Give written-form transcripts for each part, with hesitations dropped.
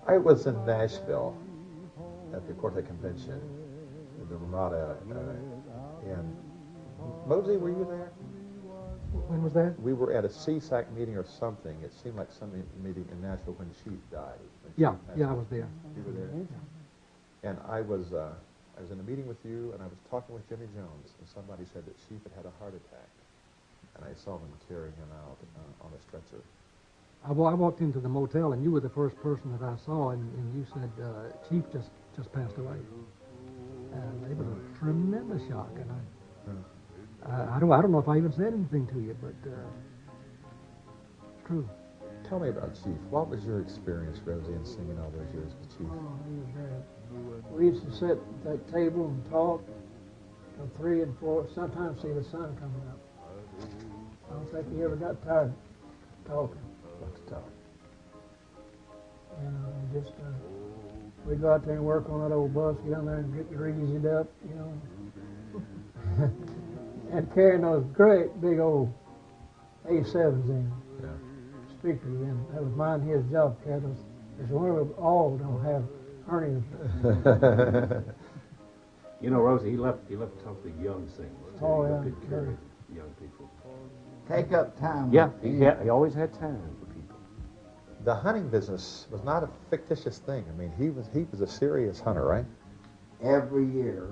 I was in Nashville at the Quartet Convention, the Ramada, and Mosey, were you there? When was that? We were at a CSAC meeting or something. It seemed like some meeting in Nashville when Chief died. Yeah, I was there. You were there? Yeah. And I was in a meeting with you, and I was talking with Jimmy Jones, and somebody said that Chief had a heart attack, and I saw them carrying him out on a stretcher. I walked into the motel, and you were the first person that I saw, and you said Chief just passed away. And it was a tremendous shock, and I don't know if I even said anything to you, but it's true. Tell me about Chief. What was your experience, Rosie, in singing all those years with Chief? Oh, he was great. We used to sit at that table and talk till 3 and 4, sometimes see the sun coming up. I don't think he ever got tired of talking. And just we'd go out there and work on that old bus, get on there and get greased up, you know. And carrying those great big old A7s in. Yeah. Speakers in. That was mine, his job, because one of them all don't have hernias. You know, Rosie, he loved to talk to young singers. Oh, He yeah, loved to care very. for young people. Take up time. Yeah, he always had time for people. The hunting business was not a fictitious thing. I mean, he was a serious hunter, right? Every year,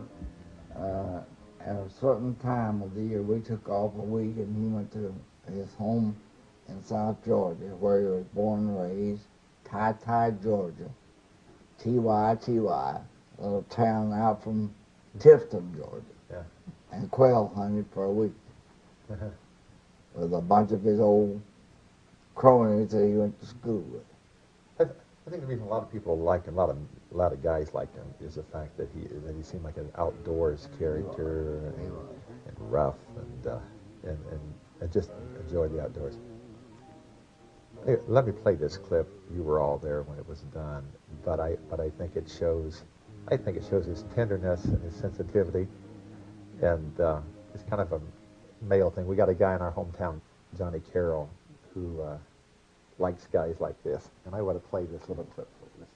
at a certain time of the year, we took off a week and he went to his home in South Georgia, where he was born and raised, Ty, Georgia. T-Y, a little town out from Tifton, Georgia. Yeah. And quail hunted for a week with a bunch of his old cronies that he went to school with. I think the reason a lot of people like him, a lot of guys like him, is the fact that he seemed like an outdoors character and rough and just enjoy the outdoors. Hey, let me play this clip. You were all there when it was done, but I think it shows. I think it shows his tenderness and his sensitivity, and it's kind of a male thing. We got a guy in our hometown, Johnny Carroll, who likes guys like this, and I want to play this little clip for you.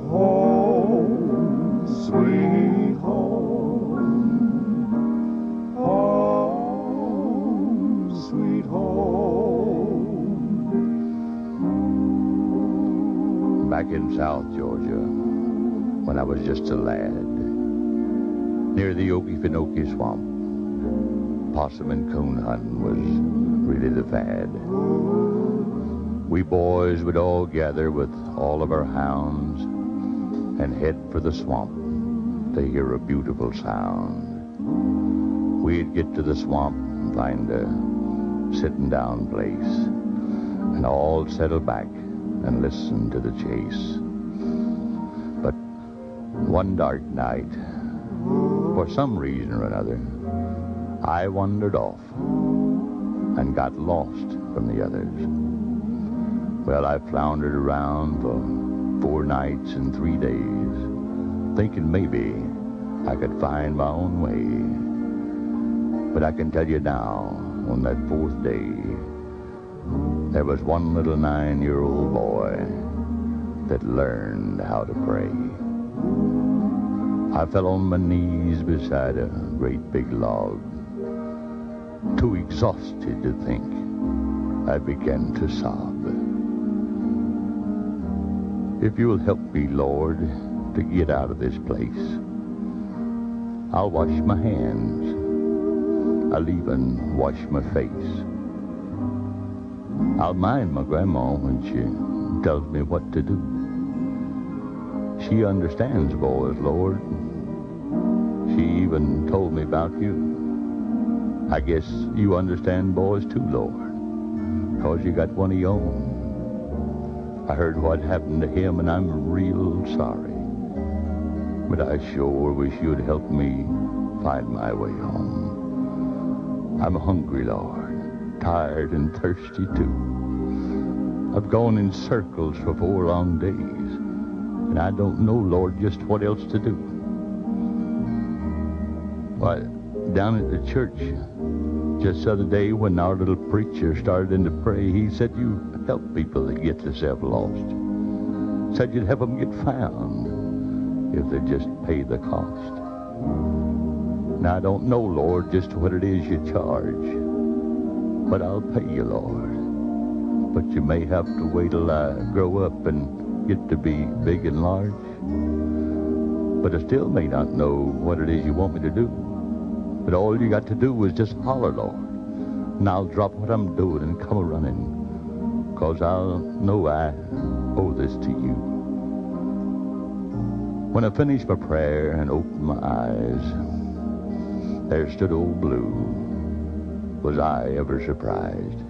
Home, sweet home, home, sweet home. Back in South Georgia, when I was just a lad, near the Okefenokee Swamp, possum and coon hunting was really the fad. We boys would all gather with all of our hounds and head for the swamp to hear a beautiful sound. We'd get to the swamp and find a sitting down place and all settle back and listen to the chase. But one dark night, for some reason or another, I wandered off and got lost from the others. Well, I floundered around for 4 nights and 3 days, thinking maybe I could find my own way. But I can tell you now, on that 4th day, there was one little 9-year-old boy that learned how to pray. I fell on my knees beside a great big log. Too exhausted to think, I began to sob. If you'll help me, Lord, to get out of this place, I'll wash my hands. I'll even wash my face. I'll mind my grandma when she tells me what to do. She understands boys, Lord. She even told me about you. I guess you understand boys too, Lord, 'cause you got one of your own. I heard what happened to him, and I'm real sorry. But I sure wish you'd help me find my way home. I'm hungry, Lord, tired and thirsty too. I've gone in circles for 4 long days, and I don't know, Lord, just what else to do. Why, down at the church, Just the other day when our little preacher started in to pray, he said you help people that get themselves lost. Said you'd help them get found if they just pay the cost. Now, I don't know, Lord, just what it is you charge, but I'll pay you, Lord. But you may have to wait till I grow up and get to be big and large. But I still may not know what it is you want me to do. But all you got to do is just holler, Lord, and I'll drop what I'm doing and come a-running, 'cause I'll know I owe this to you. When I finished my prayer and opened my eyes, there stood old Blue. Was I ever surprised?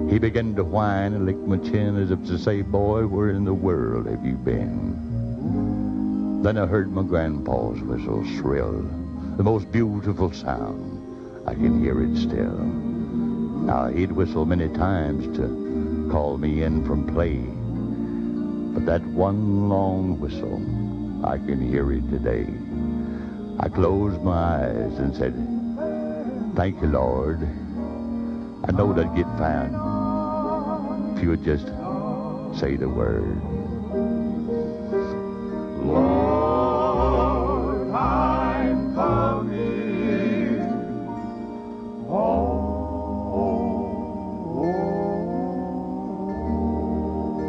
He began to whine and lick my chin as if to say, boy, where in the world have you been? Then I heard my grandpa's whistle shrill, the most beautiful sound. I can hear it still. Now, he'd whistle many times to call me in from play, but that one long whistle, I can hear it today. I closed my eyes and said, thank you, Lord. I know that I'd get found if you would just say the word.